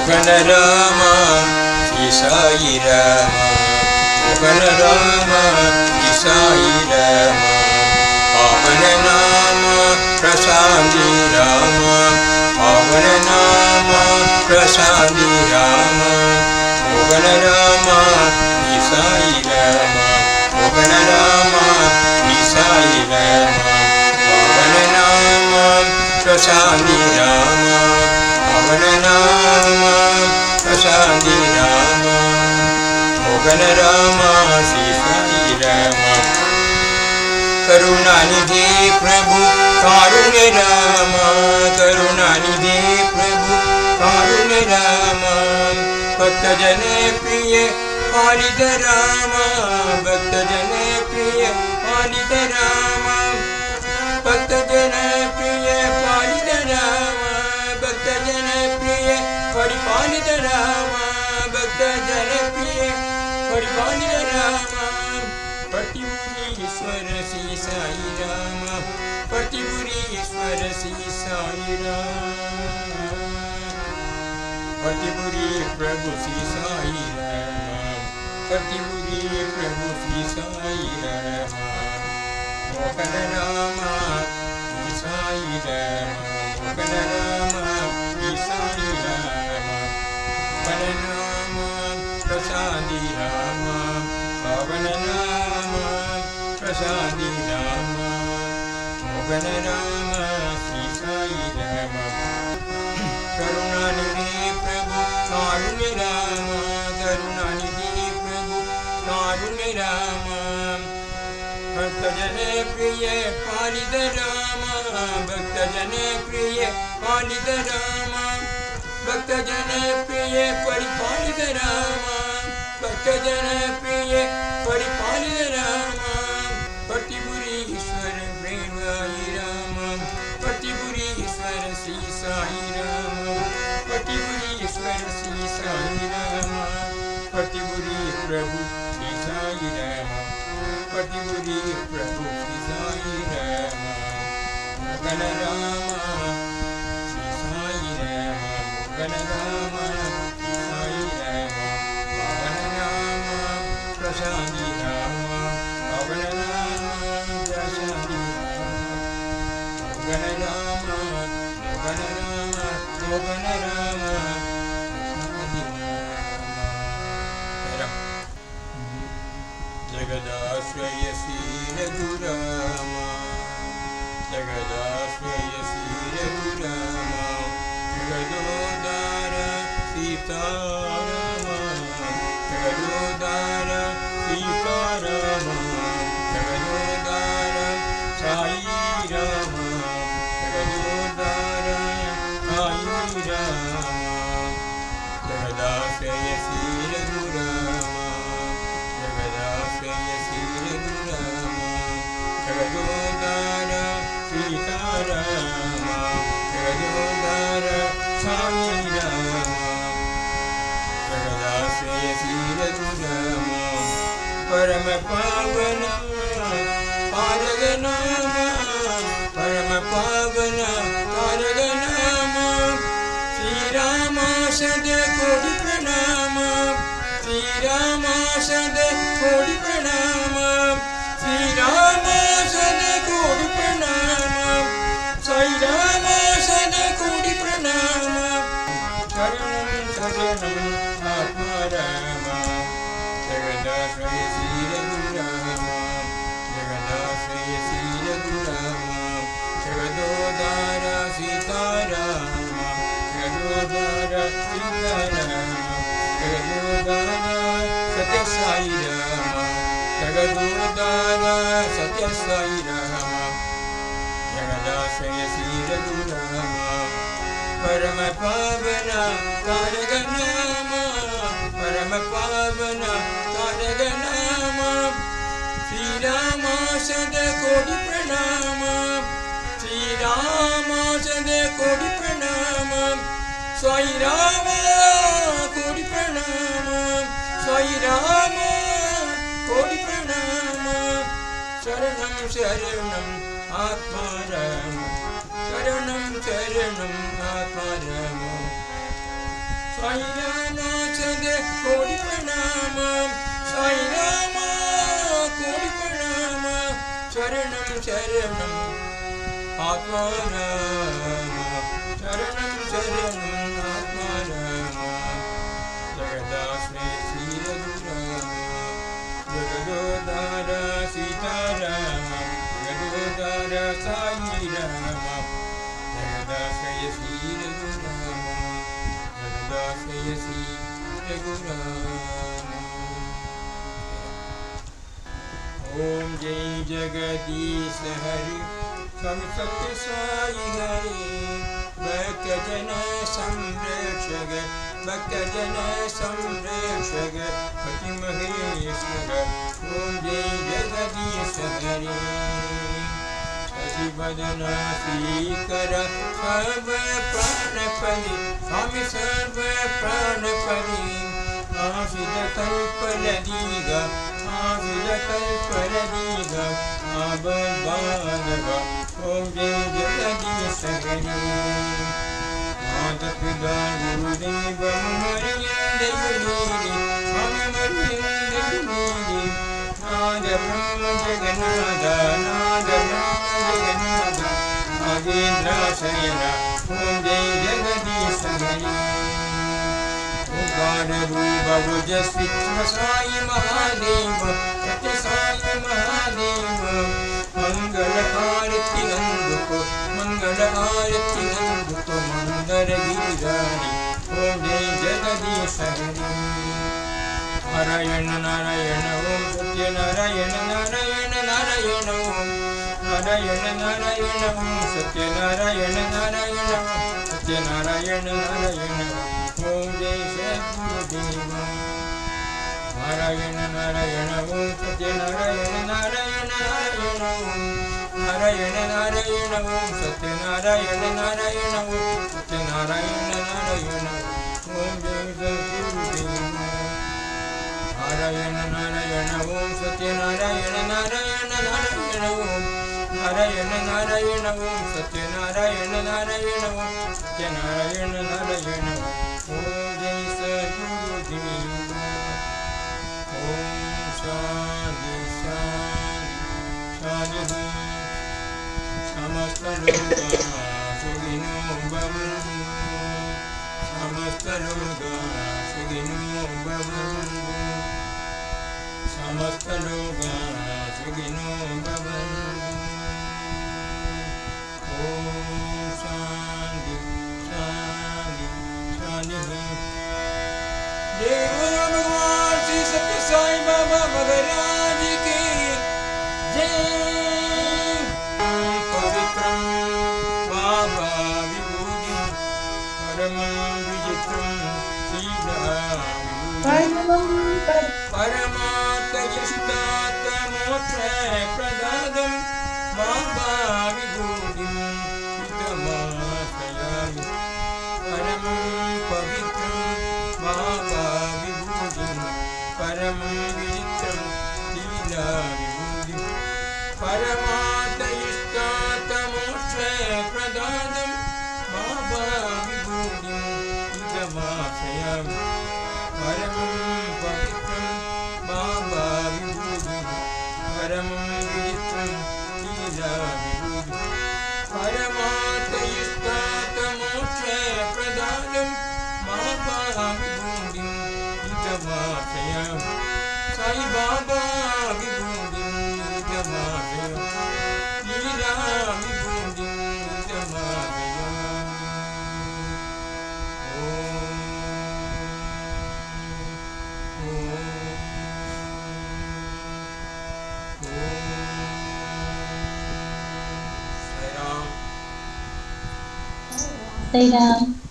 Mohan Rama, Shri Sai Rama. Mohan Rama, Shri Sai Rama. Pavan Nama Prasadi Rama. Pavan Nama Prasadi Rama. Mohan Rama, Shri Sai Rama. Mohan Rama, Shri Sai Rama. Pavan Nama Prasadi Rama. Pavan Nama Prasadi Rama. Mohan Rama, Shri Sai Rama. Karunanidhi Prabhu Karune Rama. Karunanidhi Prabhu Karune Rama. Bhakta Jane Priya Palita Rama. Bhakta Jane Priya Palita Rama. Bhakta Jane Priya Palita Rama. Bhakta Jane Priya Paripalita Rama. Bhakta Jane Priya Paripalita Rama. Patiburi Shri Sai Rama. Patiburi Shri Sai Rama. Patiburi Prabhu Shri Sai Rama. Patiburi Prabhu Shri Sai Rama. Mohan Rama Shri Sai Rama. Mohan Rama Shri Sai Rama. Pavan Nama Prasadi Rama. Pavan Nama Prasadi Rama. Mohan Rama Shri Sai Rama. Karunanidhi Prabhu Karune Rama. Karunanidhi Prabhu Karune Rama. Bhakta Jane Priya Palita Rama. Bhakta Jane Priya Palita Rama. Bhakta Jane Priya Paripalita Rama. Bhakta Jane Priya Paripalita Rama. Patiburi Ishwara Premai Rama. Patiburi Ishwara Shri Sai Rama. Patiburi Ishwara Shri Sai Rama. Patiburi Prabhu Shri Sai Rama. Patiburi Prabhu Shri Sai Rama. Mohan Rama Shri Sai Rama. Mohan Rama Shri Sai Rama. Pavan Nama Prasadi Rama. Pavan Nama Prasadi Rama. Mohan Rama, Mohan Rama, Mohan Rama Prasadi Rama. Jagadashraya Shri Rama. Jagadashraya Shri Rama. Jagadodara Sita Rama. Jagadodara Sita Rama. Jagadodara Sai Rama. Jagadodara Sai Rama. Jagadashraya Shri Rama. Jagadashraya Shri Rama. Jagadodara Sita Rama. Jagadodara Sai Rama. Jagadashraya Shri Rama. Parama Pavana Paraganama. Parama Pavana Paraganama. Shri Rama Sada Kodi Pranama. Shri Rama Sada Kodi Pranama. Shri Rama Sada Kodi Pranama. Sai Rama Sada Kodi Pranama. Sharanam Sharanam Atma Rama. Jagadashraya Shri Rama. Jagadashraya Shri Rama. Jagadodara Sita Rama. Jagadodara Sita Rama. Jagadodara Satya Sai Rama. Jagadodara Satya Sai Rama. Jagadashraya Shri Rama. Parama Pavana Taraganama. Parama Pavana Taraganama. Shri Rama Sada Kodi Pranama. Shri Rama Sada Kodi Pranama. Sai Rama Kodi Pranama. Sai Rama Kodi Pranama. Sharanam Sharanam Atma Rama. Sharanam Sharanam Atma Rama. Sai Rama Chande Kodi Pranamam Sai Rama Kodi Pranamam Sharanam Sharanam Atmanama Sharanam Sharanam Atmanama Jagadasme Sri Ragurama Jagadodara Sitarama Jagadodara Sai Rama Jagadasme Sri Ragurama Jagadasme Sri Ragurama Om Jai Jagadish Hari Swami Satya Sai Hari Bhakta Jana Samrakshaka Bhakta Jana Samrakshaka Pati Maheshwara Om Jai Jagadish Hari Sajibadana Sikara Sarva Pranapali Swami Sarva Pranapali Ashita Kalpaladiga Ashita Kalpaladiga Abad Bhagava Om Jai Jagadish Hari Mata Pida Gurudeva Mariyande Gurudi Swami Mariyande Gurudi Nada Brahma Jagannatha Nada Brahma Jagannatha Nagendra Shayana Om Jai Jagadish Hari Gana Rupa Vajasvi Sai Mahadeva Satya Sai Mahadeva Mangala Arati Nanduko Mangala Arati Nanduko Mandara Giridhari Om Jai Jagadish Hari Narayana Narayana Om Satya Narayana Narayana Narayana Om Narayana Narayana Om Satya Narayana Narayana Om Satya Narayana Narayana Om Jai Sadgurudeva Narayana Narayana Om Satya Narayana Narayana Narayana Om Narayana Narayana Om Satya Narayana Narayana Om Satya Narayana Narayana Om Jai Sadgurudeva Narayana Narayana Om Satya Narayana Narayana Narayana Om Narayana Narayana Om Satya Narayana Narayana Om Satya Narayana Narayana Om Jai Sadgurudeva Om Shanti Shanti Shanti Samasta Loka Sukhino Bhavantu Samasta Loka Sukhino Bhavantu Samasta Loka Sukhino Bhavantu Om Shanti Shanti Shanti Dewa Bhagwan Sri Satya Sai Baba Maharaj Ki Jai Pavitram Baba Vibhuti Paramam Vijitram Sila Vibhuti Paramata Yashtata Moksha Pradadam Baba Vibhuti Hitamasayami Paramam Pavitram Baba Vibhuti Paramam Vijitram Sila Vibhuti Paramata Yashtata Moksha Pradadam Baba Vibhuti Hitamasayami Paramam Pavitram Baba Vibhuti Paramam Vijitram Sila Vibhuti Paramata Yashtata Moksha Pradadam Baba Vibhuti Hitamasayami Sai Baba Vibhuti Hitamasayami Sila Vibhuti Hitamasayami Sai Ram.